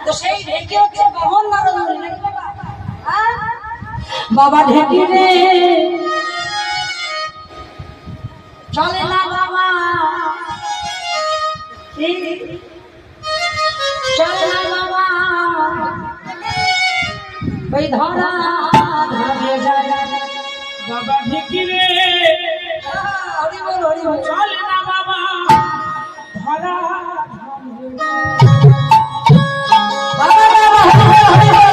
তো সেই ঢেকি হচ্ছে বাহন নারদ মুনি বাবা ঢেকি রে চলে না বাবা চলে না বাবা ওই ধরা ধরে যায় বাবা ঢেকি রে হরি বল চলে না বাবা ধরা বাবা হরি বল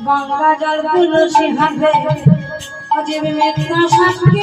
गंगा जल तुलसी हाथे अजीब में इतना शक्ति